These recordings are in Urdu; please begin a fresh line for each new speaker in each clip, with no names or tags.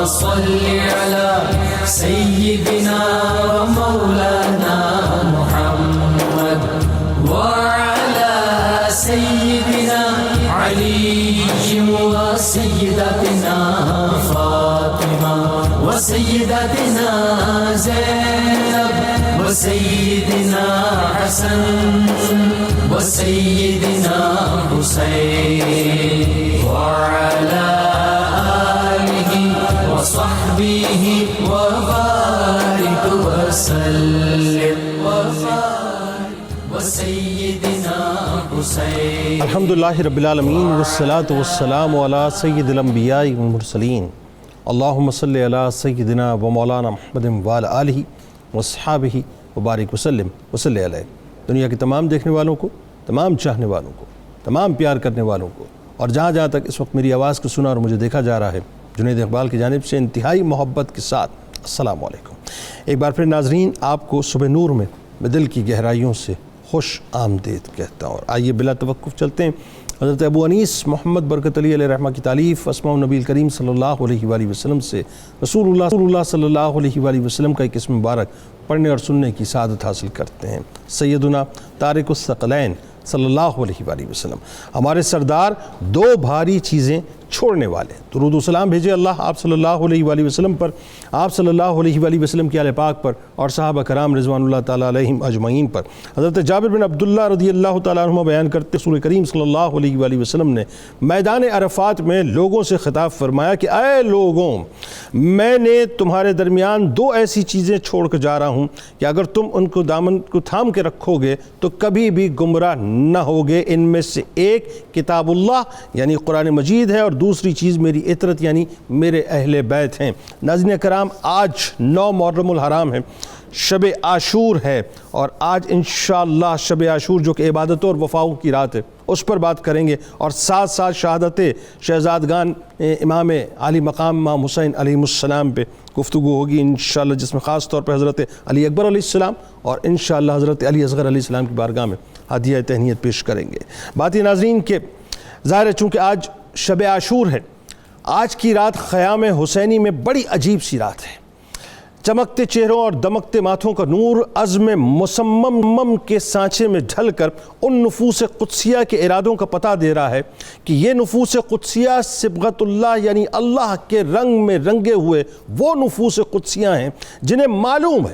صل على سيدنا ومولانا محمد وعلى سيدنا علي وسيدتنا فاطمة وسيدتنا زينب وسيدنا حسن وسيدنا حسين وعلى آله وصحبه وبارك وسلم وسيدنا حسين.
الحمدللہ رب العالمین والصلاة والسلام علی سید الانبیاء والمرسلین. اللہم صلی علی سیدنا و مولانا محمد وعلی آلہ واصحابہ وبارک وسلم وصلی علیہ. دنیا کے تمام دیکھنے والوں کو، تمام چاہنے والوں کو، تمام پیار کرنے والوں کو، اور جہاں جہاں تک اس وقت میری آواز کو سنا اور مجھے دیکھا جا رہا ہے، جنید اقبال کی جانب سے انتہائی محبت کے ساتھ السلام علیکم. ایک بار پھر ناظرین، آپ کو صبح نور میں دل کی گہرائیوں سے خوش آمدید کہتا ہوں. اور آئیے بلا توقف چلتے ہیں حضرت ابو انیس محمد برکت علی علیہ رحمہ کی تالیف اسماء النبی کریم صلی اللہ علیہ وآلہ وسلم سے رسول اللہ صلی اللہ علیہ وآلہ وسلم کا ایک اسم مبارک پڑھنے اور سننے کی سعادت حاصل کرتے ہیں. سیدنا طارق الثقلین صلی اللہ علیہ وآلہ وسلم، ہمارے سردار دو بھاری چیزیں چھوڑنے والے. درود و سلام بھیجے اللہ آپ صلی اللہ علیہ وآلہ وسلم پر، آپ صلی اللہ علیہ وآلہ وسلم کی آل پاک پر اور صحابہ کرام رضوان اللہ تعالیٰ علیہم اجمعین پر. حضرت جابر بن عبداللہ رضی اللہ تعالیٰ عنہ بیان کرتے رسول کریم صلی اللہ علیہ وآلہ وسلم نے میدان عرفات میں لوگوں سے خطاب فرمایا کہ اے لوگوں، میں نے تمہارے درمیان دو ایسی چیزیں چھوڑ کر جا رہا ہوں کہ اگر تم ان کو دامن کو تھام کے رکھو گے تو کبھی بھی گمراہ نہ ہوگے. ان میں سے ایک کتاب اللہ یعنی قرآن مجید ہے، اور دوسری چیز میری عطرت یعنی میرے اہل بیت ہیں. ناظرین کرام، آج 9 محرم الحرام ہے، شب عاشور ہے، اور آج انشاءاللہ شب عاشور جو کہ عبادتوں اور وفاؤں کی رات ہے اس پر بات کریں گے، اور ساتھ ساتھ شہادت شہزادگان امام علی مقام امام حسین علیہ السلام پہ گفتگو ہوگی انشاءاللہ، جس میں خاص طور پہ حضرت علی اکبر علیہ السلام اور انشاءاللہ حضرت علی اصغر علیہ السلام کی بارگاہ میں ہدیہ تہنیت پیش کریں گے. بات یہ ناظرین کہ ظاہر ہے چونکہ آج شب عاشور ہے، آج کی رات خیام حسینی میں بڑی عجیب سی رات ہے. چمکتے چہروں اور دمکتے ماتھوں کا نور عزم مصمم کے سانچے میں ڈھل کر ان نفوس قدسیہ کے ارادوں کا پتہ دے رہا ہے کہ یہ نفوس قدسیہ صبغت اللہ یعنی اللہ کے رنگ میں رنگے ہوئے وہ نفوس قدسیہ ہیں جنہیں معلوم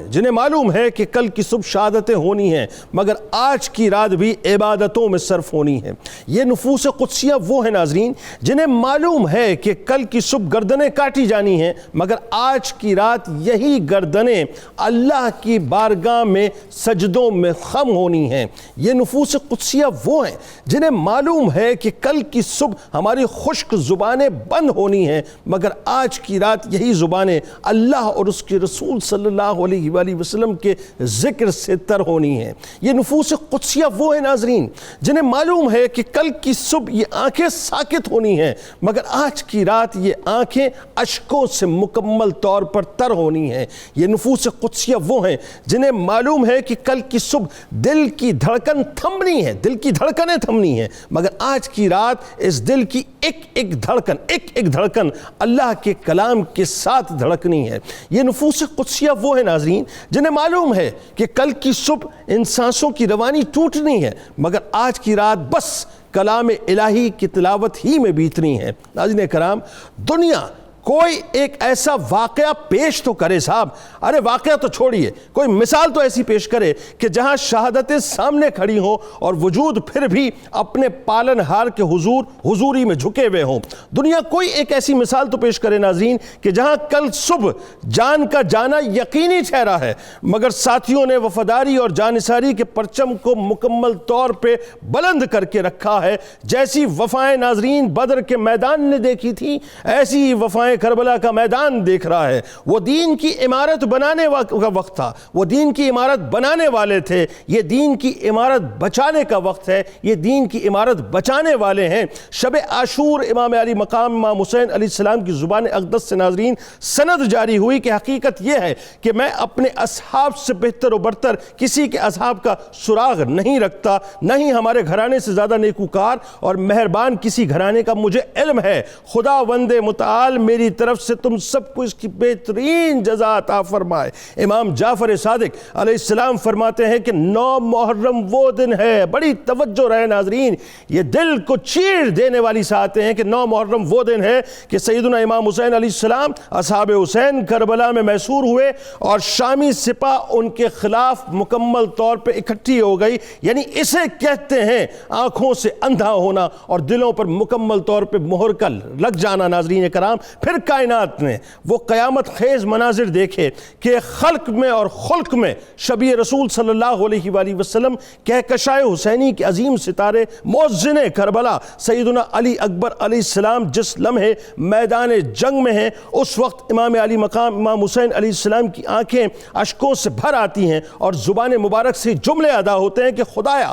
ہے کہ کل کی صبح شہادتیں ہونی ہیں، مگر آج کی رات بھی عبادتوں میں صرف ہونی ہے. یہ نفوس قدسیہ وہ ہیں ناظرین جنہیں معلوم ہے کہ کل کی صبح گردنیں کاٹی جانی ہیں، مگر آج کی رات یہی گردنیں اللہ کی بارگاہ میں سجدوں میں خم ہونی ہیں. یہ نفوس قدسیہ وہ ہیں جنہیں معلوم ہے کہ کل کی صبح ہماری خشک زبانیں بند ہونی ہیں، مگر آج کی رات یہی زبانیں اللہ اور اس کے رسول صلی اللہ علیہ وآلہ وسلم کے ذکر سے تر ہونی ہیں. یہ نفوس قدسیہ وہ ہیں ناظرین جنہیں معلوم ہے کہ کل کی صبح یہ آنکھیں ساکت ہونی ہیں، مگر آج کی رات یہ آنکھیں اشکوں سے مکمل طور پر تر ہونی ہیں. یہ نفوس قدسیہ وہ ہیں جنہیں معلوم ہے کہ کل کی صبح دل کی دھڑکن تھمنی ہے، دل کی دھڑکنیں تھمنی ہیں، مگر آج کی رات اس دل کی ایک دھڑکن اللہ کے کلام کے ساتھ دھڑکنی ہے. یہ نفوس قدسیہ وہ ہیں ناظرین جنہیں معلوم ہے کہ کل کی صبح ان سانسوں کی روانی ٹوٹنی ہے، مگر آج کی رات بس کلام الہی کی تلاوت ہی میں بیتنی ہے. ناظرین کرام، دنیا کوئی ایک ایسا واقعہ پیش تو کرے صاحب، ارے واقعہ تو چھوڑیے، کوئی مثال تو ایسی پیش کرے کہ جہاں شہادتیں سامنے کھڑی ہوں اور وجود پھر بھی اپنے پالن ہار کے حضوری میں جھکے ہوئے ہوں. دنیا کوئی ایک ایسی مثال تو پیش کرے ناظرین کہ جہاں کل صبح جان کا جانا یقینی ٹھہرا ہے، مگر ساتھیوں نے وفاداری اور جانثاری کے پرچم کو مکمل طور پہ بلند کر کے رکھا ہے. جیسی وفائیں ناظرین بدر کے میدان نے دیکھی تھی، ایسی وفائیں کربلا کا میدان دیکھ رہا ہے. وہ دین کی عمارت بنانے کا وقت تھا، وہ دین کی عمارت بنانے والے تھے، یہ دین کی عمارت بچانے کا وقت ہے، یہ دین کی عمارت بچانے والے ہیں. شب عاشور امام علی مقام امام حسین علیہ السلام کی زبان اقدس سے ناظرین سند جاری ہوئی کہ حقیقت یہ ہے کہ میں اپنے اصحاب سے بہتر و برتر کسی کے اصحاب کا سراغ نہیں رکھتا، نہ ہی ہمارے گھرانے سے زیادہ نیکوکار اور مہربان کسی گھرانے کا مجھے علم ہے. خدا وند متعال میری میری طرف سے تم سب کو اس کی بہترین جزا عطا فرمائے۔ امام جعفر صادق علیہ السلام فرماتے ہیں کہ 9 محرم وہ دن ہے، بڑی توجہ رہے ناظرین، یہ دل کو چیر دینے والی ساتیں ہیں کہ 9 محرم وہ دن ہے کہ سیدنا امام حسین علیہ السلام اصحاب حسین کربلا میں محصور ہوئے اور شامی سپاہ ان کے خلاف مکمل طور پہ اکٹھی ہو گئی۔ یعنی اسے کہتے ہیں آنکھوں سے اندھا ہونا اور دلوں پر مکمل طور پہ مہر کا لگ جانا۔ ناظرین کرام، پھر کائنات نے وہ قیامت خیز مناظر دیکھے کہ خلق میں اور خلق میں شبیہ رسول صلی اللہ علیہ وآلہ وسلم کہکشائے حسینی کے عظیم ستارے مؤذن کربلا سیدنا علی اکبر علیہ السلام جس لمحے میدان جنگ میں ہیں، اس وقت امام علی مقام امام حسین علیہ السلام کی آنکھیں اشکوں سے بھر آتی ہیں اور زبان مبارک سے جملے ادا ہوتے ہیں کہ خدایا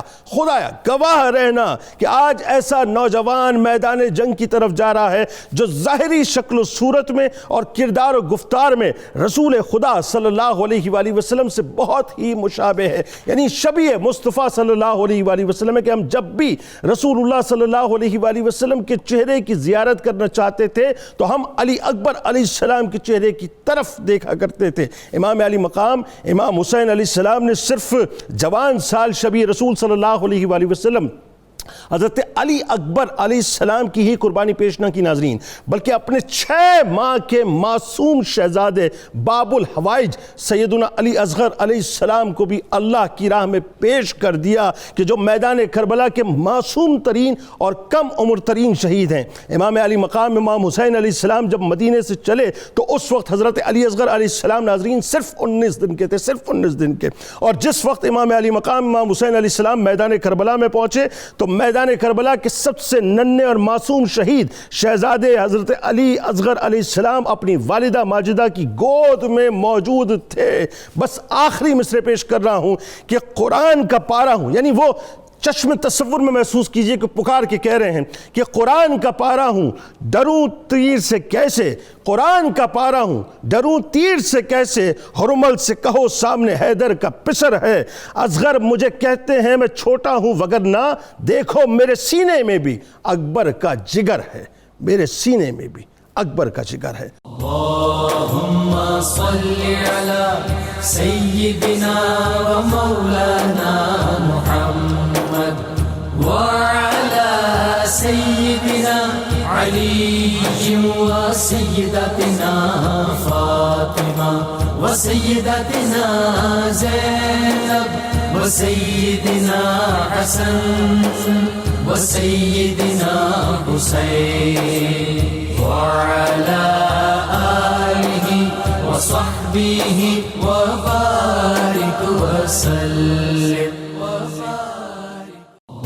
گواہ رہنا کہ آج ایسا نوجوان میدان جنگ کی طرف جا رہا ہے جو ظاہری شکل و صورت میں اور کردار و گفتار میں رسول خدا صلی اللہ علیہ وآلہ وسلم سے بہت ہی مشابہ ہے۔ یعنی شبیہ مصطفیٰ صلی اللہ علیہ وآلہ وسلم ہے کہ ہم جب بھی رسول اللہ صلی اللہ علیہ وآلہ وسلم کے چہرے کی زیارت کرنا چاہتے تھے تو ہم علی اکبر علیہ السلام کے چہرے کی طرف دیکھا کرتے تھے۔ امام علی مقام امام حسین علیہ السلام نے صرف جوان سال شبیہ رسول صلی اللہ علیہ وآلہ وسلم حضرت علی اکبر علیہ السلام کی ہی قربانی پیش نہ کی ناظرین، بلکہ اپنے 6 ماہ کے معصوم شہزادے باب الحوائج سیدنا علی اصغر علیہ السلام کو بھی اللہ کی راہ میں پیش کر دیا کہ جو میدان کربلا کے معصوم ترین اور کم عمر ترین شہید ہیں۔ امام علی مقام امام حسین علیہ السلام جب مدینے سے چلے تو اس وقت حضرت علی اصغر علیہ السلام ناظرین صرف 19 دن کے تھے، صرف 19 دن کے، اور جس وقت امام علی مقام امام حسین علیہ السلام میدان کربلا میں پہنچے تو میدان کربلا کے سب سے ننھے اور معصوم شہید شہزادے حضرت علی اصغر علیہ السلام اپنی والدہ ماجدہ کی گود میں موجود تھے۔ بس آخری مصرع پیش کر رہا ہوں کہ قرآن کا پارہ ہوں، یعنی وہ چشم تصور میں محسوس کیجئے کہ پکار کے کہہ رہے ہیں کہ قرآن کا پارہ ہوں ڈروں تیر سے کیسے، قرآن کا پارہ ہوں ڈروں تیر سے کیسے، حرمل سے کہو سامنے حیدر کا پسر ہے، اصغر مجھے کہتے ہیں میں چھوٹا ہوں وگرنہ دیکھو میرے سینے میں بھی اکبر کا جگر ہے، میرے سینے میں بھی اکبر کا جگر ہے۔
اللہم صلی علی سیدنا و مولانا محمد وعلی سیدنا علی و سیدتنا فاطمہ و سیدتنا زینب و سیدنا حسن و سیدنا حسین وعلى آله وصحبه وبارك وسلم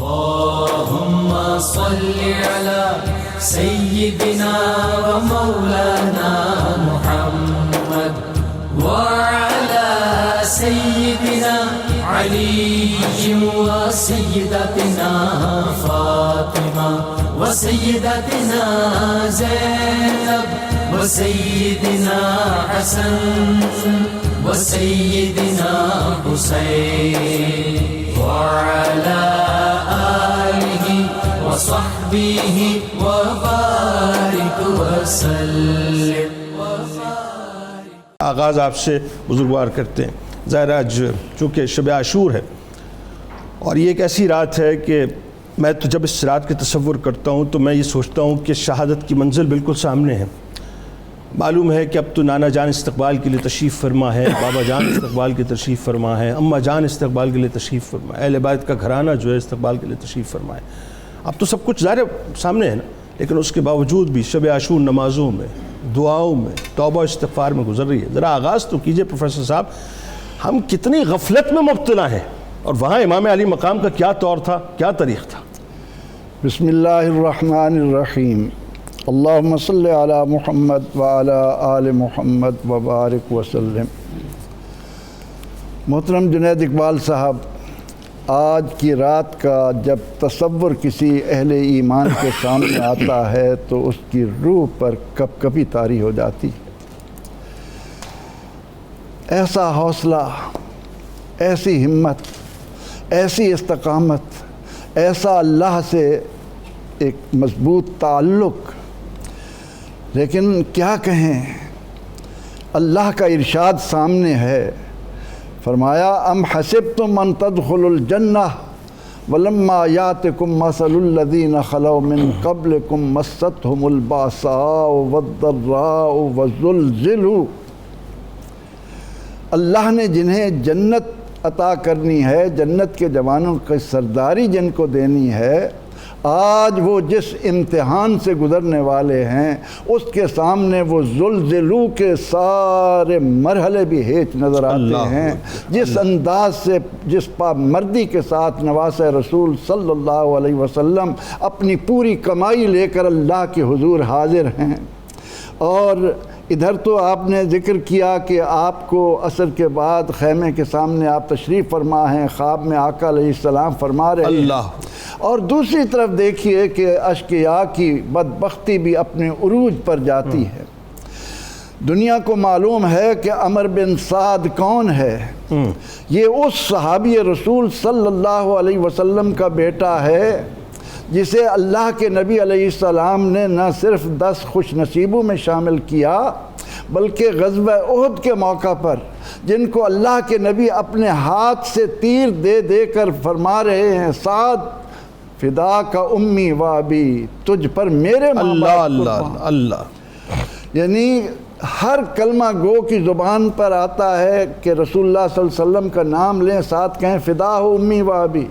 اللهم صل على سيدنا ومولانا محمد وعلى سيدنا علي وسيدتنا فاطمة وسيدتنا زينب وسيدنا حسن وسيدنا حسين وعلى آله وصحبه وبارك وسلم۔
آغاز آپ سے بزرگوار کرتے ہیں۔ ظاہر آج چونکہ شب عاشور ہے اور یہ ایک ایسی رات ہے کہ میں تو جب اس رات کا تصور کرتا ہوں تو میں یہ سوچتا ہوں کہ شہادت کی منزل بالکل سامنے ہے۔ معلوم ہے کہ اب تو نانا جان استقبال کے لیے تشریف فرما ہے، بابا جان استقبال کے تشریف فرما ہے، اماں جان استقبال کے لیے تشریف فرما ہے، اہل بیت کا گھرانہ جو ہے استقبال کے لیے تشریف فرما ہے۔ اب تو سب کچھ ظاہر سامنے ہے نا، لیکن اس کے باوجود بھی شب عاشور نمازوں میں، دعاؤں میں، توبہ استغفار میں گزر رہی ہے۔ ذرا آغاز تو کیجئے پروفیسر صاحب، ہم کتنی غفلت میں مبتلا ہیں اور وہاں امام علی مقام کا کیا طور تھا، کیا طریق تھا؟
بسم اللہ الرحمن الرحیم، اللہم صلی علی محمد وعلی آل محمد وبارک وسلم۔ محترم جنید اقبال صاحب، آج کی رات کا جب تصور کسی اہل ایمان کے سامنے آتا ہے تو اس کی روح پر کب کبھی طاری ہو جاتی۔ ایسا حوصلہ، ایسی ہمت، ایسی استقامت، ایسا اللہ سے ایک مضبوط تعلق لیکن کیا کہیں، اللہ کا ارشاد سامنے ہے، فرمایا ام حسبتم ان تدخلوا الجنہ ولما یاتکم مثل الذین خلوا من قبلکم مستهم الباساء والضراء وزلزلوا، اللہ نے جنہیں جنت عطا کرنی ہے، جنت کے جوانوں کی سرداری جن کو دینی ہے، آج وہ جس امتحان سے گزرنے والے ہیں اس کے سامنے وہ زلزلو کے سارے مرحلے بھی ہیچ نظر آتے ہیں۔ جس انداز سے، جس پامردی کے ساتھ نواسہ رسول صلی اللہ علیہ وسلم اپنی پوری کمائی لے کر اللہ کے حضور حاضر ہیں، اور ادھر تو آپ نے ذکر کیا کہ آپ کو عصر کے بعد خیمے کے سامنے آپ تشریف فرما ہیں، خواب میں آقا علیہ السلام فرما رہے ہیں،
اللہ،
اور دوسری طرف دیکھیے کہ اشقیاء کی بدبختی بھی اپنے عروج پر جاتی ہے۔ دنیا کو معلوم ہے کہ عمر بن سعد کون ہے، یہ اس صحابی رسول صلی اللہ علیہ وسلم کا بیٹا ہے جسے اللہ کے نبی علیہ السلام نے نہ صرف 10 خوش نصیبوں میں شامل کیا بلکہ غزوہ احد کے موقع پر جن کو اللہ کے نبی اپنے ہاتھ سے تیر دے دے کر فرما رہے ہیں، سعد فدا کا امی و ابی، تجھ پر میرے ماں باپ قربان۔
اللہ،
یعنی ہر کلمہ گو کی زبان پر آتا ہے کہ رسول اللہ صلی اللہ علیہ وسلم کا نام لیں، ساتھ کہیں فدا ہو امی و ابی،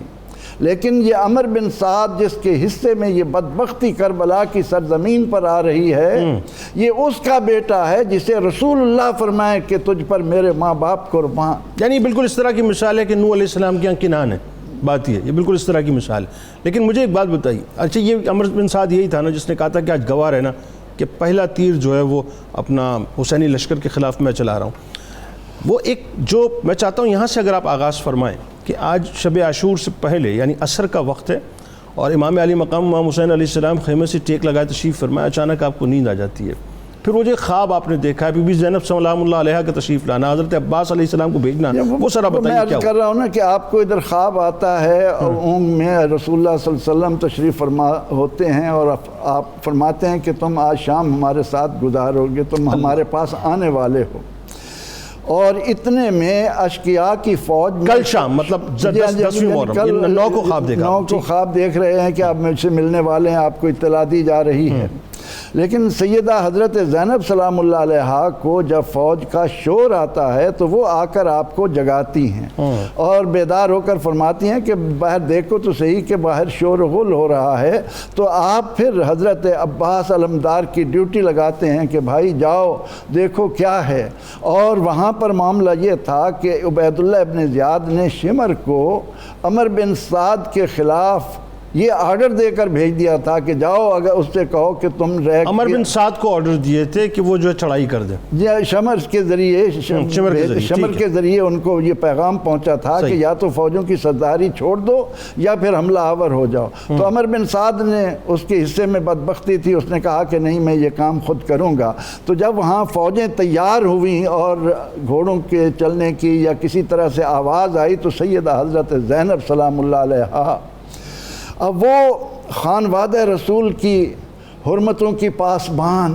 لیکن یہ عمر بن سعد جس کے حصے میں یہ بدبختی کربلا کی سرزمین پر آ رہی ہے، یہ اس کا بیٹا ہے جسے رسول اللہ فرمائے کہ تجھ پر میرے ماں باپ قربان۔
یعنی بالکل اس طرح کی مثال ہے کہ نوح علیہ السلام کے یہاں کنان ہے، بات یہ بالکل اس طرح کی مثال ہے۔ لیکن مجھے ایک بات بتائیے، اچھا یہ عمر بن سعد یہی تھا نا جس نے کہا تھا کہ آج گواہ رہنا کہ پہلا تیر جو ہے وہ اپنا حسینی لشکر کے خلاف میں چلا رہا ہوں؟ وہ ایک جو میں چاہتا ہوں یہاں سے اگر آپ آغاز فرمائیں کہ آج شب عاشور سے پہلے یعنی عصر کا وقت ہے اور امام علی مقام امام حسین علیہ السلام خیمے سے ٹیک لگائے تشریف فرمائے، اچانک آپ کو نیند آ جاتی ہے، پھر وہ جو خواب آپ نے دیکھا ہے، بی بی زینب سلام اللہ علیہ کا تشریف لانا، حضرت عباس علیہ السلام کو بھیجنا، وہ سارا بتائیے
میں
کیا
عرض کر رہا ہوں نا کہ آپ کو ادھر خواب آتا ہے اور اونگ میں رسول اللہ صلی اللہ علیہ وسلم تشریف فرما ہوتے ہیں اور آپ فرماتے ہیں کہ تم آج شام ہمارے ساتھ گزارو گے، تم ہمارے پاس آنے والے ہو، اور اتنے میں اشقیاء کی فوج
کل شام مطلب 10ویں محرم 9 کو خواب دیکھا،
9 کو خواب دیکھ رہے ہیں کہ آپ مجھ سے ملنے والے ہیں، آپ کو اطلاع دی جا رہی ہے۔ لیکن سیدہ حضرت زینب سلام اللہ علیہا کو جب فوج کا شور آتا ہے تو وہ آ کر آپ کو جگاتی ہیں اور بیدار ہو کر فرماتی ہیں کہ باہر دیکھو تو صحیح کہ باہر شور و غل ہو رہا ہے، تو آپ پھر حضرت عباس علمدار کی ڈیوٹی لگاتے ہیں کہ بھائی جاؤ دیکھو کیا ہے، اور وہاں پر معاملہ یہ تھا کہ عبید اللہ ابن زیاد نے شمر کو عمر بن سعد کے خلاف یہ آرڈر دے کر بھیج دیا تھا کہ جاؤ اگر اس سے کہو کہ تم
عمر بن سعد کو آرڈر دیے تھے کہ وہ جو ہے چڑھائی کر دیں،
شمر کے ذریعے ان کو یہ پیغام پہنچا تھا کہ یا تو فوجوں کی سرداری چھوڑ دو یا پھر حملہ آور ہو جاؤ، تو عمر بن سعد نے اس کے حصے میں بدبختی تھی، اس نے کہا کہ نہیں میں یہ کام خود کروں گا۔ تو جب وہاں فوجیں تیار ہوئیں اور گھوڑوں کے چلنے کی یا کسی طرح سے آواز آئی تو سیدہ حضرت زینب سلام اللہ علیہا اب وہ خانوادہ رسول کی حرمتوں کی پاسبان،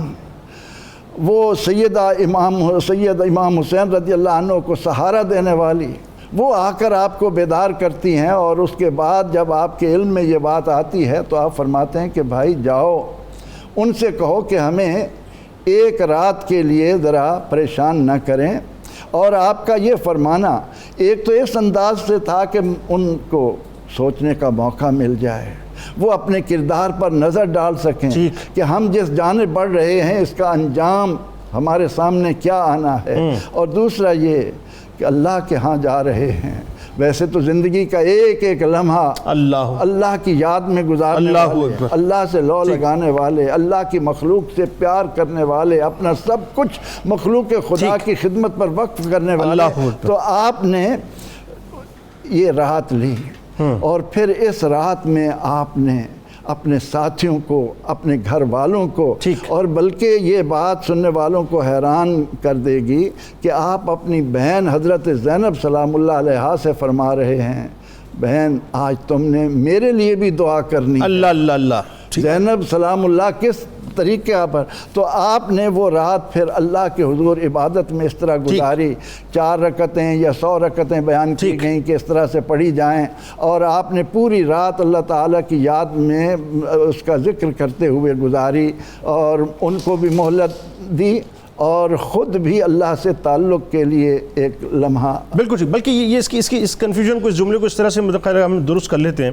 وہ سید امام حسین رضی اللہ عنہ کو سہارا دینے والی، وہ آ کر آپ کو بیدار کرتی ہیں، اور اس کے بعد جب آپ کے علم میں یہ بات آتی ہے تو آپ فرماتے ہیں کہ بھائی جاؤ ان سے کہو کہ ہمیں ایک رات کے لیے ذرا پریشان نہ کریں، اور آپ کا یہ فرمانا ایک تو اس انداز سے تھا کہ ان کو سوچنے کا موقع مل جائے، وہ اپنے کردار پر نظر ڈال سکیں کہ ہم جس جانب بڑھ رہے ہیں اس کا انجام ہمارے سامنے کیا آنا ہے، اور دوسرا یہ کہ اللہ کے ہاں جا رہے ہیں، ویسے تو زندگی کا ایک ایک لمحہ اللہ کی یاد میں گزارنے والے، اللہ سے لو لگانے والے، اللہ کی مخلوق سے پیار کرنے والے، اپنا سب کچھ مخلوق خدا کی خدمت پر وقف کرنے والے، تو آپ نے یہ راحت لی، اور پھر اس رات میں آپ نے اپنے ساتھیوں کو، اپنے گھر والوں کو، اور بلکہ یہ بات سننے والوں کو حیران کر دے گی کہ آپ اپنی بہن حضرت زینب سلام اللہ علیہا سے فرما رہے ہیں بہن آج تم نے میرے لیے بھی دعا کرنی ہے۔
اللہ اللہ اللہ،
زینب سلام اللہ کس طریقہ پر، تو آپ نے وہ رات پھر اللہ کے حضور عبادت میں اس طرح گزاری، 4 رکعتیں یا 100 رکعتیں بیان کی گئیں کہ اس طرح سے پڑھی جائیں، اور آپ نے پوری رات اللہ تعالیٰ کی یاد میں اس کا ذکر کرتے ہوئے گزاری، اور ان کو بھی مہلت دی اور خود بھی اللہ سے تعلق کے لیے ایک لمحہ۔
بالکل ٹھیک، بلکہ یہ اس کنفیوژن کو، اس جملے کو اس طرح سے ہم درست کر لیتے ہیں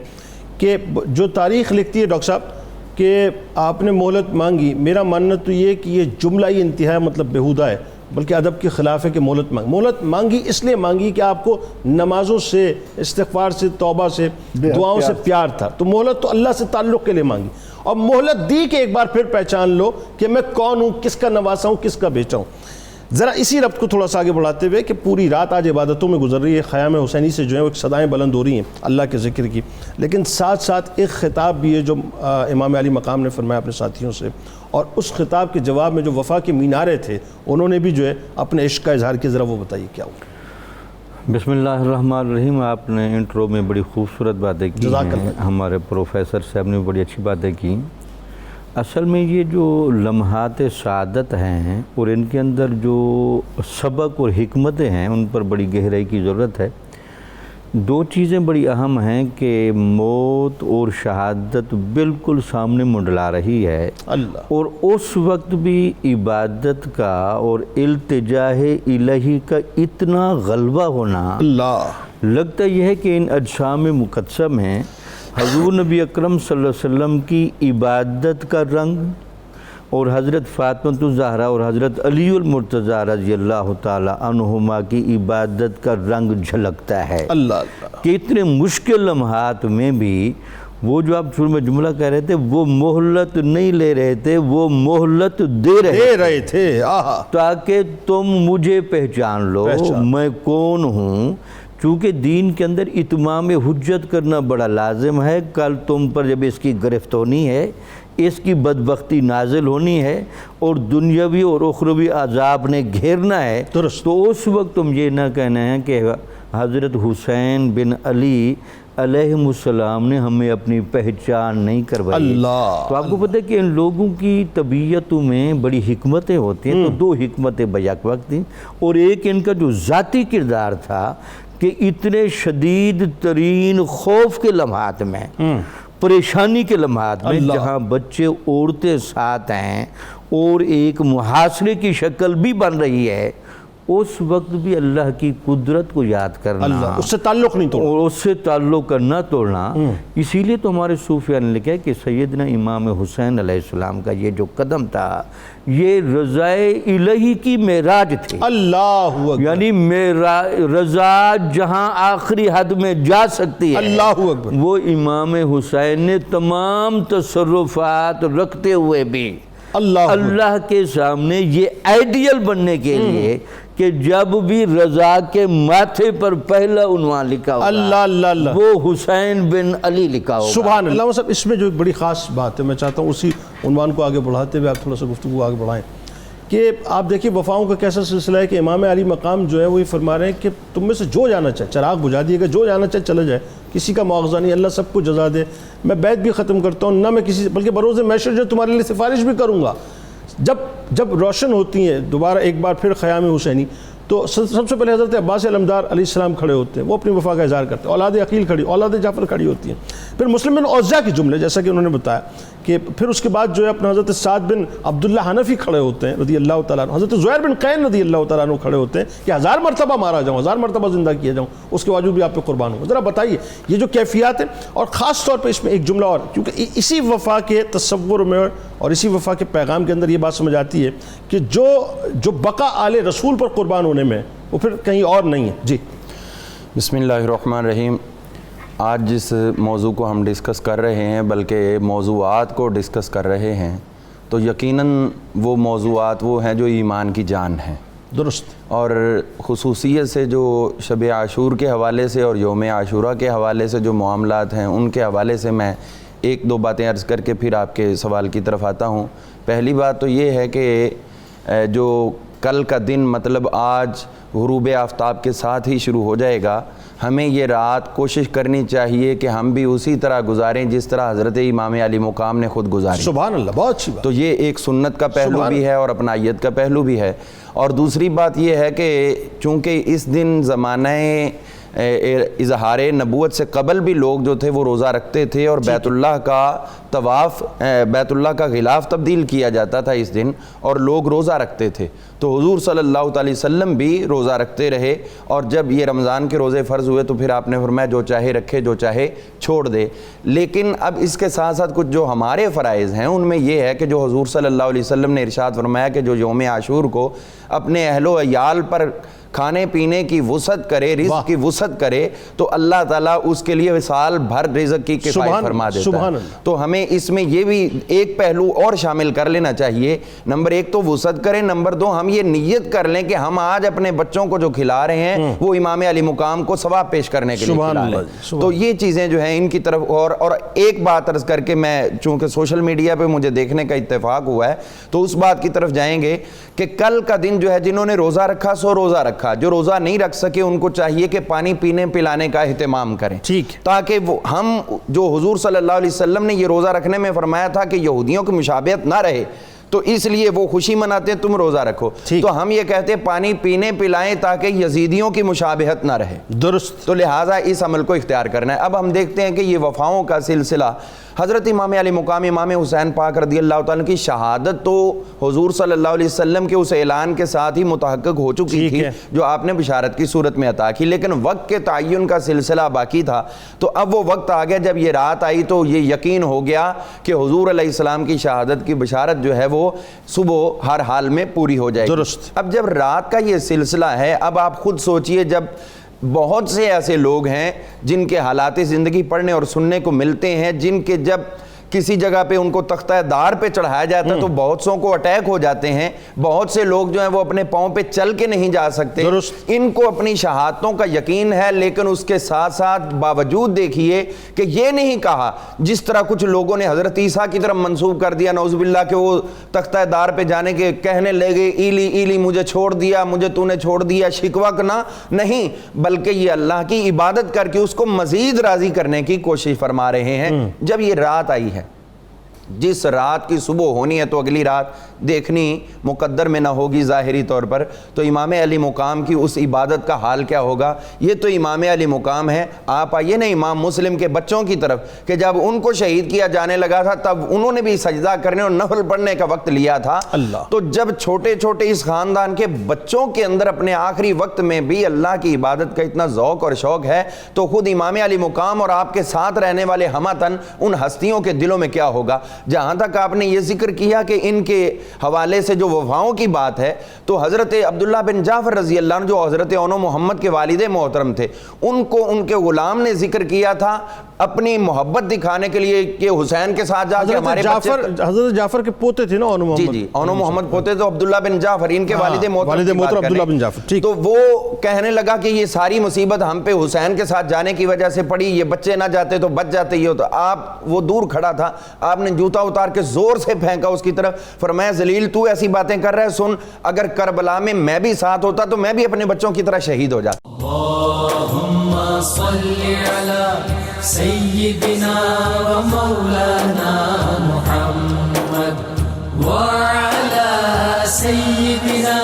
کہ جو تاریخ لکھتی ہے ڈاکٹر صاحب کہ آپ نے مہلت مانگی، میرا ماننا تو یہ کہ یہ جملہ ہی انتہائی مطلب بیہودہ ہے، بلکہ ادب کے خلاف ہے کہ مہلت مانگی اس لیے مانگی کہ آپ کو نمازوں سے، استغفار سے، توبہ سے، دعاؤں سے پیار تھا، تو مہلت تو اللہ سے تعلق کے لیے مانگی، اور مہلت دی کہ ایک بار پھر پہچان لو کہ میں کون ہوں، کس کا نواسا ہوں، کس کا بیٹا ہوں۔ ذرا اسی ربط کو تھوڑا سا آگے بڑھاتے ہوئے کہ پوری رات آج عبادتوں میں گزر رہی ہے، خیام حسینی سے جو ہے وہ ایک صدائیں بلند ہو رہی ہیں اللہ کے ذکر کی، لیکن ساتھ ساتھ ایک خطاب بھی ہے جو امام علی مقام نے فرمایا اپنے ساتھیوں سے، اور اس خطاب کے جواب میں جو وفا کے مینارے تھے انہوں نے بھی جو ہے اپنے عشق کا اظہار کیا، ذرا وہ بتائیے کیا ہوا۔
بسم اللہ الرحمن الرحیم۔ آپ نے انٹرو میں بڑی خوبصورت باتیں کی ہیں، ہمارے پروفیسر صاحب نے بڑی اچھی باتیں کی۔ اصل میں یہ جو لمحات سعادت ہیں اور ان کے اندر جو سبق اور حکمتیں ہیں ان پر بڑی گہرائی کی ضرورت ہے۔ 2 چیزیں بڑی اہم ہیں کہ موت اور شہادت بالکل سامنے منڈلا رہی ہے، اور اس وقت بھی عبادت کا اور التجاہ الہی کا اتنا غلبہ ہونا، لگتا یہ ہے کہ ان اجسام مقدسہ میں حضور نبی اکرم صلی اللہ علیہ وسلم کی عبادت کا رنگ اور حضرت فاطمہ الزہرا اور حضرت علی المرتضیٰ رضی اللہ تعالی عنہما کی عبادت کا رنگ جھلکتا ہے کہ اتنے مشکل لمحات میں بھی وہ جو آپ شروع میں جملہ کہہ رہے تھے، وہ مہلت نہیں لے رہے تھے، وہ مہلت دے رہے تھے تاکہ تم مجھے پہچان لو میں کون ہوں، چونکہ دین کے اندر اتمام حجت کرنا بڑا لازم ہے۔ کل تم پر جب اس کی گرفت ہونی ہے، اس کی بدبختی نازل ہونی ہے اور دنیاوی اور اخروی عذاب نے گھیرنا ہے، تو اس وقت تم یہ نہ کہنا ہے کہ حضرت حسین بن علی علیہ السلام نے ہمیں اپنی پہچان نہیں کروائی۔ تو آپ کو پتہ ہے کہ ان لوگوں کی طبیعتوں میں بڑی حکمتیں ہوتی ہیں، تو 2 حکمتیں بیک وقت تھیں، اور ایک ان کا جو ذاتی کردار تھا کہ اتنے شدید ترین خوف کے لمحات میں، پریشانی کے لمحات میں، جہاں بچے عورتیں ساتھ ہیں اور ایک محاصرے کی شکل بھی بن رہی ہے، اس وقت بھی اللہ کی قدرت کو یاد کرنا،
اس سے تعلق نہیں توڑنا،
اور اس سے تعلق کرنا توڑنا۔ اسی لیے تو ہمارے صوفیاء نے لکھا ہے کہ سیدنا امام حسین علیہ السلام کا یہ جو قدم تھا، یہ رضائے الہی کی معراج تھی۔ اللہ اکبر، یعنی رضا جہاں آخری حد میں جا سکتی ہے، اللہ اکبر، وہ امام حسین نے تمام تصرفات رکھتے ہوئے بھی اللہ کے سامنے یہ آئیڈیل بننے کے لیے کہ جب بھی رضا کے ماتھے پر پہلا عنوان لکھا ہوگا وہ حسین بن علی لکھا ہوگا۔
سبحان اللہ۔ صاحب اس میں جو ایک بڑی خاص بات ہے، میں چاہتا ہوں اسی عنوان کو آگے بڑھاتے ہوئے آپ تھوڑا سا گفتگو آگے بڑھائیں کہ آپ دیکھیے وفاؤں کا کیسا سلسلہ ہے کہ امام علی مقام جو ہے وہ یہ فرما رہے ہیں کہ تم میں سے جو جانا چاہے، چراغ بجھا دیے گا، جو جانا چاہے چلا جائے، کسی کا مواخذہ نہیں، اللہ سب کو جزا دے، میں بیعت بھی ختم کرتا ہوں، نہ میں کسی بلکہ بروز محشر جو تمہارے لیے سفارش بھی کروں گا۔ جب روشن ہوتی ہیں دوبارہ ایک بار پھر خیام حسینی، تو سب سے پہلے حضرت عباس علمدار علیہ السلام کھڑے ہوتے ہیں، وہ اپنی وفا کا اظہار کرتے ہیں، اولاد عقیل کھڑی، اولاد جعفر کھڑی ہوتی ہیں، پھر مسلم بن اوزا کے جملے جیسا کہ انہوں نے بتایا کہ پھر اس کے بعد جو ہے اپنا حضرت سعد بن عبداللہ حنفی کھڑے ہوتے ہیں رضی اللہ تعالیٰ عنہ، حضرت زہیر بن قین رضی اللہ تعالیٰ عنہ کھڑے ہوتے ہیں کہ 1000 مرتبہ مارا جاؤں، 1000 مرتبہ زندہ کیا جاؤں، اس کے باوجود بھی آپ پہ قربان ہوں۔ ذرا بتائیے یہ جو کیفیات ہیں، اور خاص طور پہ اس میں ایک جملہ اور، کیونکہ اسی وفا کے تصور میں اور اسی وفا کے پیغام کے اندر یہ بات سمجھ آتی ہے کہ جو بقا آل رسول پر قربان ہونے میں وہ پھر کہیں اور نہیں ہے۔ جی
بسم اللہ الرحمن الرحیم۔ آج جس موضوع کو ہم ڈسکس کر رہے ہیں، بلکہ موضوعات کو ڈسکس کر رہے ہیں، تو یقیناً وہ موضوعات وہ ہیں جو ایمان کی جان ہیں۔
درست۔
اور خصوصیت سے جو شب عاشور کے حوالے سے اور یوم عاشورہ کے حوالے سے جو معاملات ہیں، ان کے حوالے سے میں 1-2 باتیں عرض کر کے پھر آپ کے سوال کی طرف آتا ہوں۔ پہلی بات تو یہ ہے کہ جو کل کا دن مطلب آج غروب آفتاب کے ساتھ ہی شروع ہو جائے گا. ہمیں یہ رات کوشش کرنی چاہیے کہ ہم بھی اسی طرح گزاریں جس طرح حضرت امام علی مقام نے خود گزاری.
سبحان اللہ، بہت اچھی بات.
تو یہ ایک سنت کا پہلو بھی ہے اور اپنائیت کا پہلو بھی ہے. اور دوسری بات یہ ہے کہ چونکہ اس دن زمانہ اظہار نبوت سے قبل بھی لوگ جو تھے وہ روزہ رکھتے تھے اور بیت اللہ کا طواف، بیت اللہ کا غلاف تبدیل کیا جاتا تھا اس دن اور لوگ روزہ رکھتے تھے. تو حضور صلی اللہ تعالی وسلم بھی روزہ رکھتے رہے اور جب یہ رمضان کے روزے فرض ہوئے تو پھر آپ نے فرمایا جو چاہے رکھے جو چاہے چھوڑ دے. لیکن اب اس کے ساتھ ساتھ کچھ جو ہمارے فرائض ہیں ان میں یہ ہے کہ جو حضور صلی اللہ علیہ وسلم نے ارشاد فرمایا کہ جو یوم عاشور کو اپنے اہل و عیال پر کھانے پینے کی وسعت کرے، رزق کی وسعت کرے تو اللہ تعالیٰ اس کے لیے سال بھر رزق کی کفایت فرما دیتا ہے. تو ہمیں اس میں یہ بھی ایک پہلو اور شامل کر لینا چاہیے. نمبر ایک تو وسعت کریں، نمبر دو ہم یہ نیت کر لیں کہ ہم آج اپنے بچوں کو جو کھلا رہے ہیں وہ امام علی مقام کو ثواب پیش کرنے کے لیے کھلا رہے ہیں. تو یہ چیزیں جو ہیں ان کی طرف اور ایک بات عرض کر کے میں چونکہ سوشل میڈیا پہ مجھے دیکھنے کا اتفاق ہوا ہے تو اس بات کی طرف جائیں گے کہ کل کا دن جو ہے جنہوں نے روزہ رکھا سو روزہ رکھا، جو روزہ نہیں رکھ سکے ان کو چاہیے کہ پانی پینے پلانے کا اہتمام کریں، ٹھیک، تاکہ وہ ہم جو حضور صلی اللہ علیہ وسلم نے یہ روزہ رکھنے میں فرمایا تھا کہ یہودیوں کی مشابہت نہ رہے تو اس لیے وہ خوشی مناتے ہیں تم روزہ رکھو، تو ہم یہ کہتے ہیں پانی پینے پلائیں تاکہ یزیدیوں کی مشابہت نہ رہے. درست. تو لہٰذا اس عمل کو اختیار کرنا ہے. اب ہم دیکھتے ہیں کہ یہ وفاؤں کا سلسلہ حضرت امام علی مقام امام حسین پاک رضی اللہ تعالیٰ کی شہادت تو حضور صلی اللہ علیہ وسلم کے اس اعلان کے ساتھ ہی متحقق ہو چکی تھی جو آپ نے بشارت کی صورت میں عطا کی، لیکن وقت کے تعین کا سلسلہ باقی تھا. تو اب وہ وقت آ گیا جب یہ رات آئی تو یہ یقین ہو گیا کہ حضور علیہ السلام کی شہادت کی بشارت جو ہے وہ صبح ہر حال میں پوری ہو جائے گی. اب جب رات کا یہ سلسلہ ہے، اب آپ خود سوچئے جب بہت سے ایسے لوگ ہیں جن کے حالات زندگی پڑھنے اور سننے کو ملتے ہیں، جن کے جب کسی جگہ پہ ان کو تختہ دار پہ چڑھایا جاتا ہے تو بہت سوں کو اٹیک ہو جاتے ہیں، بہت سے لوگ جو ہیں وہ اپنے پاؤں پہ چل کے نہیں جا سکتے. ان کو اپنی شہادتوں کا یقین ہے، لیکن اس کے ساتھ ساتھ باوجود دیکھیے کہ یہ نہیں کہا جس طرح کچھ لوگوں نے حضرت عیسیٰ کی طرف منسوب کر دیا نعوذ باللہ کہ وہ تختہ دار پہ جانے کے کہنے لگے ایلی ایلی مجھے چھوڑ دیا، مجھے تو نے چھوڑ دیا، شکوہ کرنا نہیں، بلکہ یہ اللہ کی عبادت کر کے اس کو مزید راضی کرنے کی کوشش فرما رہے ہیں. جب یہ رات آئی ہے، جس رات کی صبح ہونی ہے تو اگلی رات دیکھنی مقدر میں نہ ہوگی ظاہری طور پر، تو امام علی مقام کی اس عبادت کا حال کیا ہوگا. یہ تو امام علی مقام ہے. آپ آئیے نا امام مسلم کے بچوں کی طرف کہ جب ان کو شہید کیا جانے لگا تھا تب انہوں نے بھی سجدہ کرنے اور نفل پڑھنے کا وقت لیا تھا. تو جب چھوٹے چھوٹے اس خاندان کے بچوں کے اندر اپنے آخری وقت میں بھی اللہ کی عبادت کا اتنا ذوق اور شوق ہے تو خود امام علی مقام اور آپ کے ساتھ رہنے والے ہمتن ان ہستیوں کے دلوں میں کیا ہوگا. جہاں تک آپ نے یہ ذکر کیا کہ ان کے حوالے سے جو وفاؤں کی بات ہے تو حضرت عبداللہ بن جعفر رضی اللہ عنہ جو حضرت اون محمد کے والد محترم تھے، ان کو ان کے غلام نے ذکر کیا تھا اپنی محبت دکھانے کے لیے کہ حسین کے ساتھ جا کے ہمارے
حضرت جعفر کے پوتے تھے نا اون محمد.
جی اون محمد پوتے تو عبداللہ بن جعفر ان کے والد محترم
عبداللہ بن جعفر.
تو وہ کہنے لگا کہ یہ ساری مصیبت ہم پہ حسین کے ساتھ جانے کی وجہ سے پڑی، یہ بچے نہ جاتے تو بچ جاتے. یہ تو آپ وہ دور کھڑا تھا، آپ نے جوتا اتار کے زور سے پھینکا اس کی طرف، فرمایا ذلیل تو ایسی باتیں کر رہا ہے، سن اگر کربلا میں میں بھی ساتھ ہوتا تو میں بھی اپنے بچوں کی طرح شہید ہو جاتا.
اللہم صلی علی سیدنا و مولانا محمد وعلی سیدنا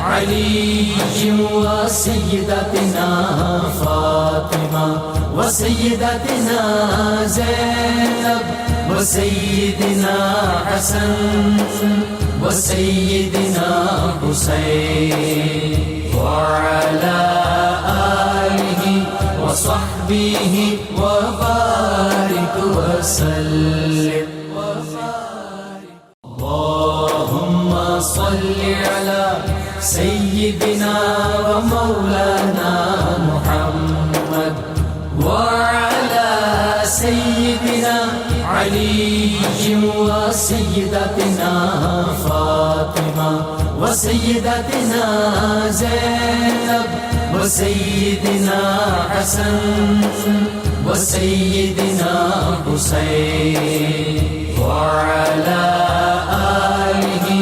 علی و سیدتنا فاطمہ و سیدتنا زینب و سیدنا حسن و سیدنا حسین وعلی آلہ وصحبہ وبارک وسلم. اللہم صلی علی سیدنا و مولانا محمد وعلی سیدنا علی و سیدتنا فاطمہ و سیدتنا زینب و سیدنا حسن و سیدنا حسین وعلی آلہ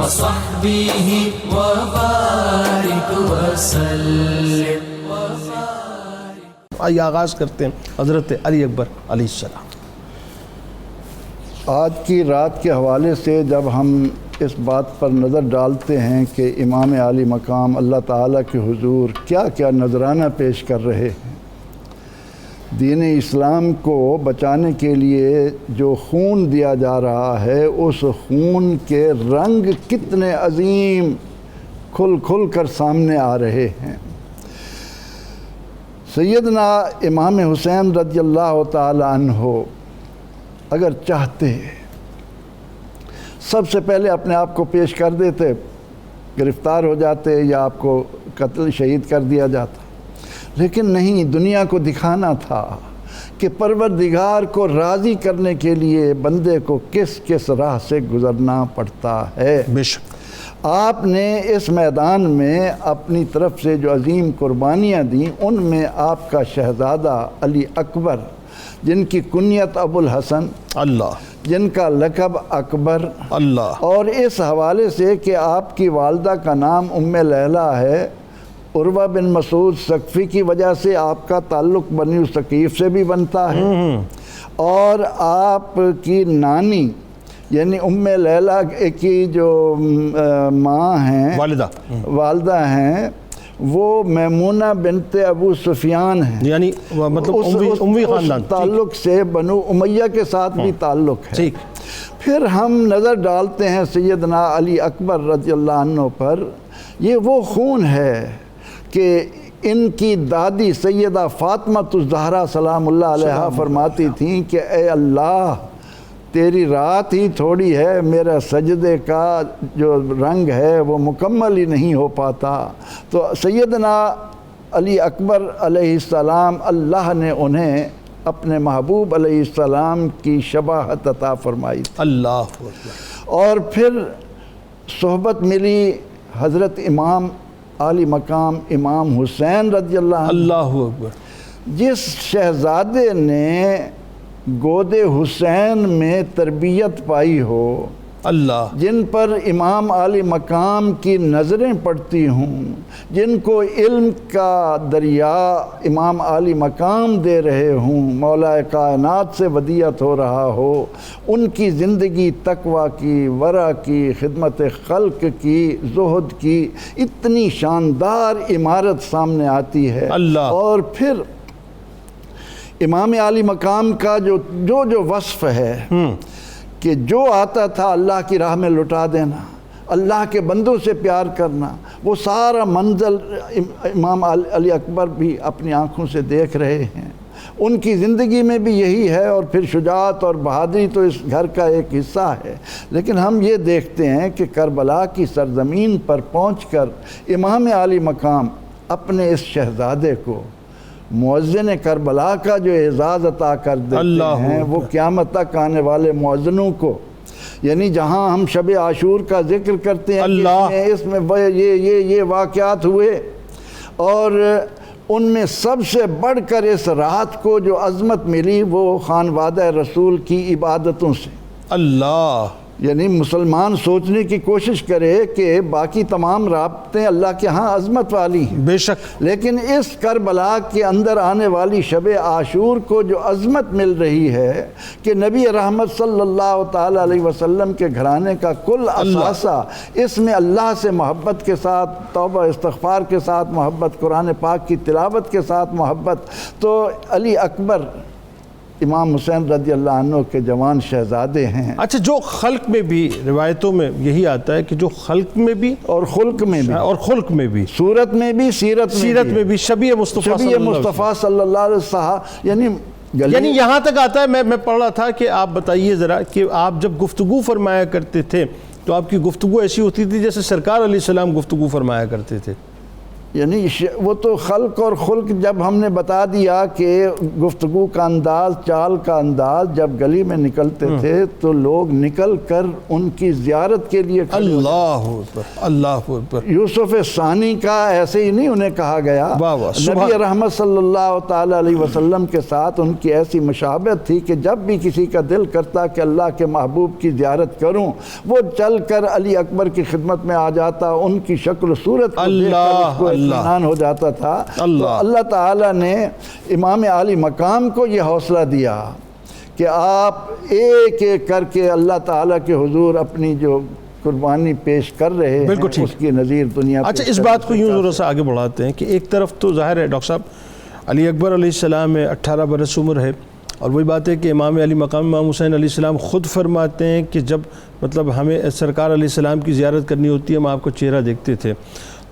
وصحبه وبارك وسلم.
آئیے آغاز کرتے ہیں حضرت علی اکبر علیہ السلام.
آج کی رات کے حوالے سے جب ہم اس بات پر نظر ڈالتے ہیں کہ امام عالی مقام اللہ تعالیٰ کے حضور کیا کیا نذرانہ پیش کر رہے ہیں، دین اسلام کو بچانے کے لیے جو خون دیا جا رہا ہے اس خون کے رنگ کتنے عظیم کھل کھل کر سامنے آ رہے ہیں. سیدنا امام حسین رضی اللہ تعالی عنہ اگر چاہتے سب سے پہلے اپنے آپ کو پیش کر دیتے، گرفتار ہو جاتے یا آپ کو قتل شہید کر دیا جاتا، لیکن نہیں، دنیا کو دکھانا تھا کہ پروردگار کو راضی کرنے کے لیے بندے کو کس کس راہ سے گزرنا پڑتا ہے.
بے شک
آپ نے اس میدان میں اپنی طرف سے جو عظیم قربانیاں دیں، ان میں آپ کا شہزادہ علی اکبر، جن کی کنیت ابو الحسن،
اللہ،
جن کا لقب اکبر،
اللہ،
اور اس حوالے سے کہ آپ کی والدہ کا نام ام لیلہ ہے، عروہ بن مسعود ثقفی کی وجہ سے آپ کا تعلق بنی ثقیف سے بھی بنتا ہے، اور آپ کی نانی یعنی ام لیلہ کی جو ماں ہیں، والدہ ہیں، وہ میمونہ بنت ابو سفیان ہیں،
یعنی مطلب اموی خاندان،
اس تعلق سے بنو امیہ کے ساتھ بھی تعلق ہے. پھر ہم نظر ڈالتے ہیں سیدنا علی اکبر رضی اللہ عنہ پر، یہ وہ خون ہے کہ ان کی دادی سیدہ فاطمہ الزہرا سلام اللہ علیہا فرماتی تھیں کہ اے اللہ، تیری رات ہی تھوڑی ہے، میرا سجدے کا جو رنگ ہے وہ مکمل ہی نہیں ہو پاتا. تو سیدنا علی اکبر علیہ السلام، اللہ نے انہیں اپنے محبوب علیہ السلام کی شباہت عطا فرمائی،
اللہ،
اور پھر صحبت ملی حضرت امام عالی مقام امام حسین رضی اللہ عنہ، جس شہزادے نے گود حسین میں تربیت پائی ہو،
اللہ،
جن پر امام عالی مقام کی نظریں پڑتی ہوں، جن کو علم کا دریا امام عالی مقام دے رہے ہوں، مولا کائنات سے ودیعت ہو رہا ہو، ان کی زندگی تقوی کی، ورع کی، خدمت خلق کی، زہد کی اتنی شاندار عمارت سامنے آتی ہے.
اللہ،
اور پھر امام عالی مقام کا جو وصف ہے کہ جو آتا تھا اللہ کی راہ میں لٹا دینا، اللہ کے بندوں سے پیار کرنا، وہ سارا منزل امام علی اکبر بھی اپنی آنکھوں سے دیکھ رہے ہیں. ان کی زندگی میں بھی یہی ہے، اور پھر شجاعت اور بہادری تو اس گھر کا ایک حصہ ہے. لیکن ہم یہ دیکھتے ہیں کہ کربلا کی سرزمین پر پہنچ کر امام عالی مقام اپنے اس شہزادے کو مؤذن کربلا کا جو اعزاز عطا کر دیتے ہیں، وہ قیامت تک آنے والے مؤذنوں کو، یعنی جہاں ہم شب عاشور کا ذکر کرتے ہیں کہ اس میں یہ واقعات ہوئے، اور ان میں سب سے بڑھ کر اس رات کو جو عظمت ملی وہ خانوادہ رسول کی عبادتوں سے.
اللہ،
یعنی مسلمان سوچنے کی کوشش کرے کہ باقی تمام رابطیں اللہ کے ہاں عظمت والی ہیں،
بے شک،
لیکن اس کربلا کے اندر آنے والی شب عاشور کو جو عظمت مل رہی ہے کہ نبی رحمت صلی اللہ تعالی علیہ وسلم کے گھرانے کا کل اثاثہ، اس میں اللہ سے محبت کے ساتھ، توبہ استغفار کے ساتھ محبت، قرآن پاک کی تلاوت کے ساتھ محبت. تو علی اکبر امام حسین رضی اللہ عنہ کے جوان شہزادے ہیں.
اچھا، جو خلق میں بھی روایتوں میں یہی آتا ہے کہ جو خلق میں بھی
اور خلق میں بھی،
اور خلق میں بھی،
صورت میں بھی، سیرت میں بھی
شبیہ مصطفیٰ
صلی اللہ علیہ وسلم،
یعنی یہاں تک آتا ہے. میں پڑھ رہا تھا کہ آپ بتائیے ذرا کہ آپ جب گفتگو فرمایا کرتے تھے تو آپ کی گفتگو ایسی ہوتی تھی جیسے سرکار علیہ السلام گفتگو فرمایا کرتے تھے.
یعنی وہ تو خلق اور خلق جب ہم نے بتا دیا کہ گفتگو کا انداز، چال کا انداز، جب گلی میں نکلتے تھے تو لوگ نکل کر ان کی زیارت کے لیے کھڑے ہوتے۔
اللہ اکبر، اللہ اکبر۔
یوسف ثانی کا ایسے ہی نہیں انہیں کہا گیا، نبی رحمت صلی اللہ تعالیٰ علیہ وسلم کے ساتھ ان کی ایسی مشابہت تھی کہ جب بھی کسی کا دل کرتا کہ اللہ کے محبوب کی زیارت کروں، وہ چل کر علی اکبر کی خدمت میں آ جاتا، ان کی شکل و صورت کو دیکھ کر اس کو اطمینان ہو جاتا تھا۔ تو اللہ تعالیٰ نے امام عالی مقام کو یہ حوصلہ دیا کہ آپ ایک ایک کر کے اللہ تعالیٰ کے حضور اپنی جو قربانی پیش کر رہے ہیں اس کی نظیر دنیا۔
اچھا، اس بات کو یوں ذرا سا آگے بڑھاتے ہیں کہ ایک طرف تو ظاہر ہے ڈاکٹر صاحب علی اکبر علیہ السلام 18 برس عمر ہے، اور وہی بات ہے کہ امام علی مقام امام حسین علیہ السلام خود فرماتے ہیں کہ جب مطلب ہمیں سرکار علیہ السلام کی زیارت کرنی ہوتی ہے ہم آپ کو چہرہ دیکھتے تھے۔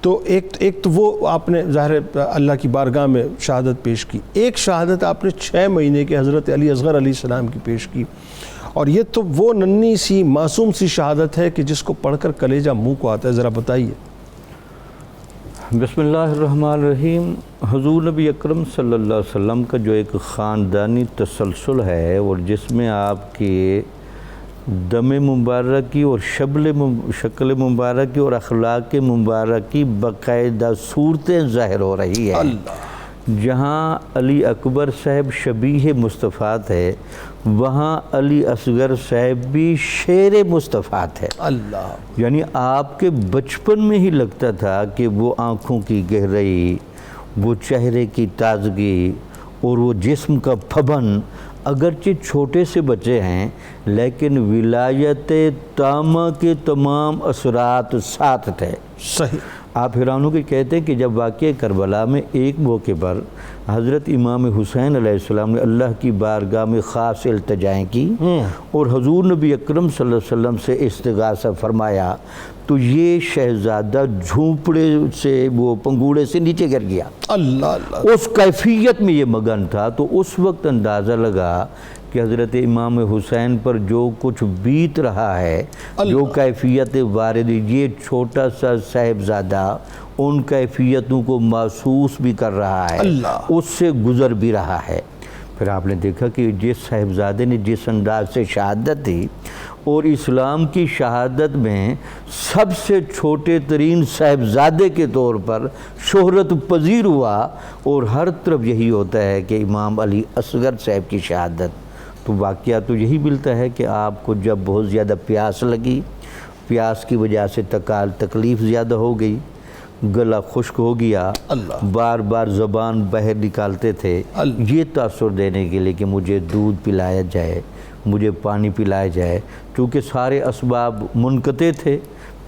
تو ایک تو وہ آپ نے ظاہر اللہ کی بارگاہ میں شہادت پیش کی، ایک شہادت آپ نے 6 مہینے کے حضرت علی اصغر علیہ السلام کی پیش کی، اور یہ تو وہ ننھی سی معصوم سی شہادت ہے کہ جس کو پڑھ کر کلیجہ منہ کو آتا ہے، ذرا بتائیے۔
بسم اللہ الرحمن الرحیم۔ حضور نبی اکرم صلی اللہ علیہ وسلم کا جو ایک خاندانی تسلسل ہے اور جس میں آپ کے دم مبارک کی اور شکل مبارک کی اور اخلاق مبارک کی باقاعدہ صورتیں ظاہر ہو رہی ہے، جہاں علی اکبر صاحب شبیہ مصطفیٰ ہے وہاں علی اصغر صاحب بھی شیر مصطفیٰ ہے۔ اللہ، یعنی آپ کے بچپن میں ہی لگتا تھا کہ وہ آنکھوں کی گہرائی، وہ چہرے کی تازگی اور وہ جسم کا پھبن، اگرچہ چھوٹے سے بچے ہیں لیکن ولایت تامہ کے تمام اثرات ساتھ تھے۔
صحیح۔
آپ حیران ہو کے کہتے ہیں کہ جب واقعہ کربلا میں ایک موقع پر حضرت امام حسین علیہ السلام نے اللہ کی بارگاہ میں خاص التجائیں کی اور حضور نبی اکرم صلی اللہ علیہ وسلم سے استغاثہ فرمایا تو یہ شہزادہ جھونپڑے سے، وہ پنگوڑے سے نیچے گر گیا۔ اللہ، اس کیفیت میں یہ مگن تھا۔ تو اس وقت اندازہ لگا کہ حضرت امام حسین پر جو کچھ بیت رہا ہے، جو کیفیت وارد، یہ چھوٹا سا صاحبزادہ ان کیفیتوں کو محسوس بھی کر رہا ہے، اس سے گزر بھی رہا ہے۔ پھر آپ نے دیکھا کہ جس صاحبزادے نے جس انداز سے شہادت دی اور اسلام کی شہادت میں سب سے چھوٹے ترین صاحبزادے کے طور پر شہرت پذیر ہوا، اور ہر طرف یہی ہوتا ہے کہ امام علی اصغر صاحب کی شہادت، تو واقعہ تو یہی ملتا ہے کہ آپ کو جب بہت زیادہ پیاس لگی، پیاس کی وجہ سے تکلیف زیادہ ہو گئی، گلا خشک ہو گیا، بار بار زبان باہر نکالتے تھے یہ تاثر دینے کے لیے کہ مجھے دودھ پلایا جائے، مجھے پانی پلایا جائے، چونکہ سارے اسباب منقطع تھے،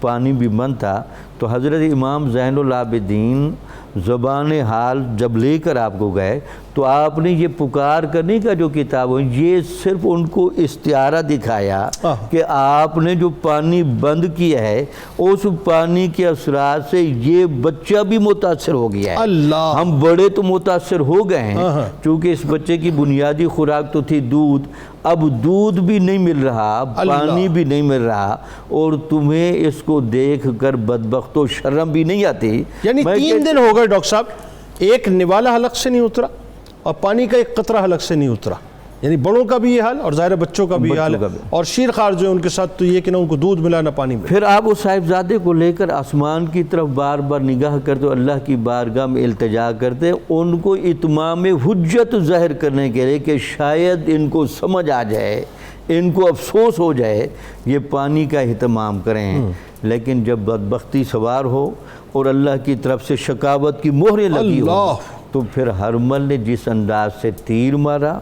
پانی بھی بند تھا۔ تو حضرت امام زین العابدین زبان حال جب لے کر آپ کو گئے تو آپ نے یہ پکار کرنے کا جو کتاب ہے یہ صرف ان کو استعارہ دکھایا کہ آپ نے جو پانی بند کیا ہے اس پانی کے اثرات سے یہ بچہ بھی متاثر ہو گیا ہے۔ ہم بڑے تو متاثر ہو گئے ہیں چونکہ اس بچے کی بنیادی خوراک تو تھی دودھ، اب دودھ بھی نہیں مل رہا، پانی بھی نہیں مل رہا، اور تمہیں اس کو دیکھ کر بدبخت و شرم بھی نہیں آتی۔
یعنی 3 دن ہو گئے ڈاکٹر صاحب، ایک نوالا حلق سے نہیں اترا اور پانی کا ایک قطرہ حلق سے نہیں اترا، یعنی بڑوں کا بھی یہ حال اور ظاہر بچوں کا بھی یہ حال ہے، اور شیر خوار جو ہے ان کے ساتھ تو یہ کہ نہ ان کو دودھ ملا نہ پانی ملا۔
پھر آپ اس صاحبزادے کو لے کر آسمان کی طرف بار بار نگاہ کرتے، اللہ کی بارگاہ میں التجا کرتے، ان کو اتمام حجت ظاہر کرنے کے لیے کہ شاید ان کو سمجھ آ جائے، ان کو افسوس ہو جائے، یہ پانی کا اہتمام کریں۔ لیکن جب بدبختی سوار ہو اور اللہ کی طرف سے شکاوت کی مہریں لگی ہو تو پھر حرمل نے جس انداز سے تیر مارا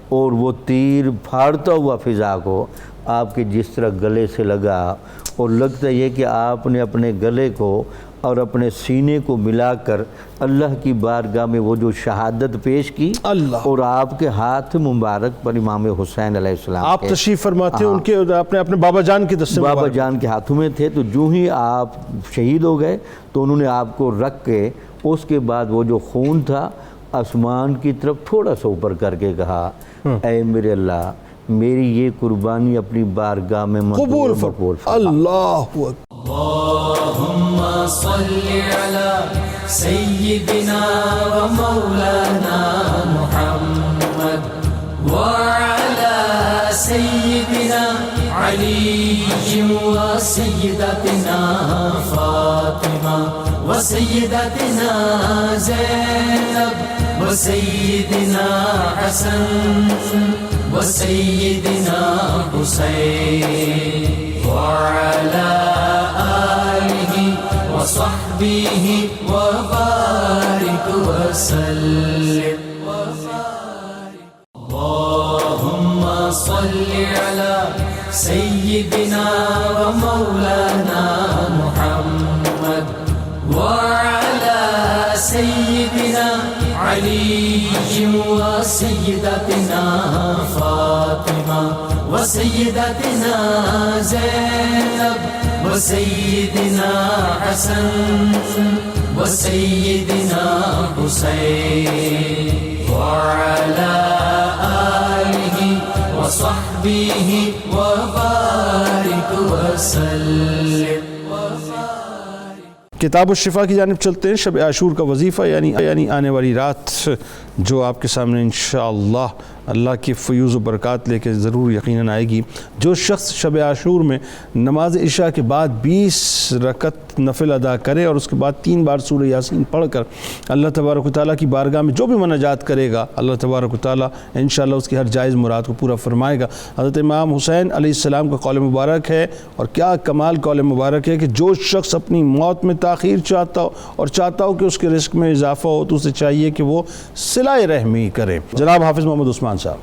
اور وہ تیر پھاڑتا ہوا فضا کو آپ کے جس طرح گلے سے لگا، اور لگتا یہ کہ آپ نے اپنے گلے کو اور اپنے سینے کو ملا کر اللہ کی بارگاہ میں وہ جو شہادت پیش کی، اور آپ کے ہاتھ مبارک پر امام حسین علیہ السلام
آپ تشریف فرماتے ہیں ان کے اپنے بابا جان کی دستے مبارک،
بابا جان کے ہاتھوں میں تھے، تو جو ہی آپ شہید ہو گئے تو انہوں نے آپ کو رکھ کے اس کے بعد وہ جو خون تھا آسمان کی طرف تھوڑا سا اوپر کر کے کہا، اے میرے اللہ میری یہ قربانی اپنی بارگاہ میں قبول فرما۔
اللہ اکبر۔
اللہم صلی علی سيدنا ومولانا محمد وعلى سيدنا علي وسيدتنا فاطمة وسيدتنا زينب وسيدنا حسن وسيدنا حسين وعلى آله وصحبه وبارك وسلم. اللهم صل على سيدنا ومولانا محمد وعلى سيدنا علي وسيدتنا فاطمة وسيدتنا زينب وسيدنا حسن وسيدنا حسين وعلى آله وصحبه وبارك وسلم.
کتاب الشفا کی جانب چلتے ہیں. شب عاشور کا وظیفہ یعنی آنے والی رات جو آپ کے سامنے انشاءاللہ اللہ کی فیوز و برکات لے کے ضرور یقیناً آئے گی. جو شخص شب عاشور میں نماز عشاء کے بعد 20 رکعت نفل ادا کرے اور اس کے بعد 3 بار سورہ یاسین پڑھ کر اللہ تبارک و تعالیٰ کی بارگاہ میں جو بھی مناجات کرے گا اللہ تبارک و تعالیٰ انشاءاللہ اس کی ہر جائز مراد کو پورا فرمائے گا. حضرت امام حسین علیہ السلام کا قول مبارک ہے اور کیا کمال قول مبارک ہے کہ جو شخص اپنی موت میں تاخیر چاہتا ہو اور چاہتا ہو کہ اس کے رزق میں اضافہ ہو تو اسے چاہیے کہ وہ صلہ رحمی کرے. جناب حافظ محمد عثمان صاحب.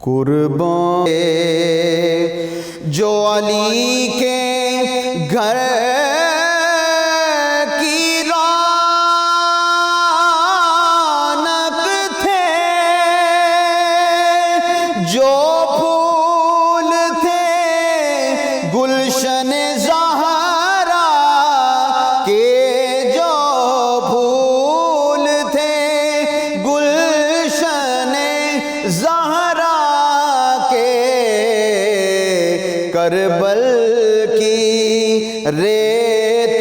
قربان جو علی کے گھر کی رونق تھے، جو پھول تھے گلشن زہرا کے، جو پھول تھے گلشن زہرا کربل کی ریت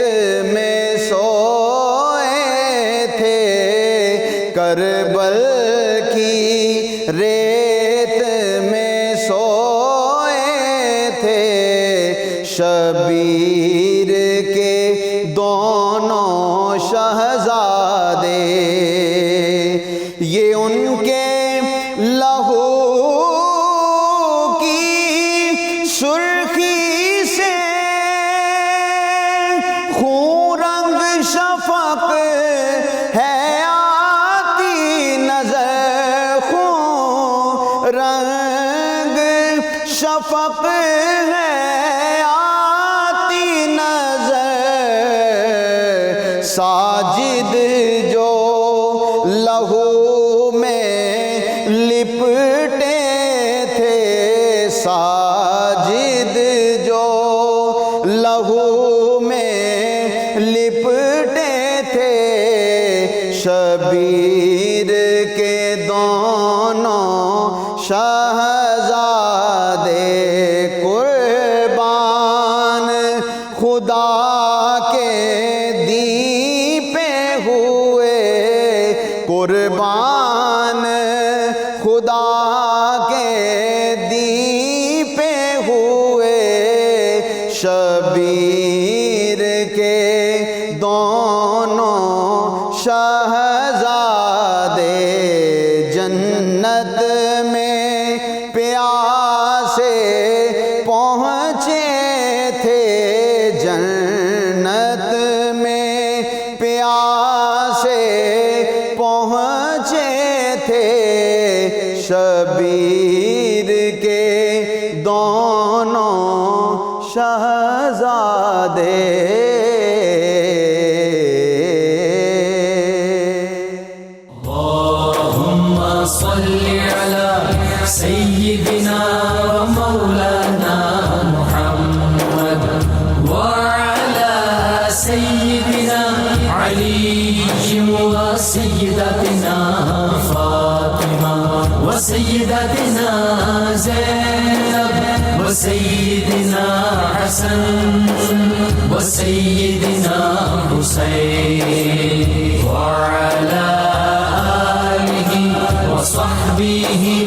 میں سوئے تھے، کربل کی ریت میں سوئے تھے. شبیر کے دونوں شہزادے یہ ان کے لہو سرخی سے خون رنگ شفق ہے آتی نظر، خون رنگ شفق ہے آتی نظر. ساجد جو لہو میں لپٹے تھے، ساجد جو لہو میں لپٹے تھے، شبیر کے دونوں شہزادے قربان خدا کے دین پہ ہوئے، قربان خدا کے دین پہ ہوئے. شبیر کے دونوں شہزادے جنت میں پیاسے پہنچے تھے، جنت میں پیاسے پہنچے تھے. شبیر کے دونوں شہزادے
اللهم صل على سيدنا ومولانا محمد وعلى سيدنا علي وسيدتنا فاطمة وسيدتنا زينب وسيدنا حسن وسيدنا حسين وعلى آله وصحبه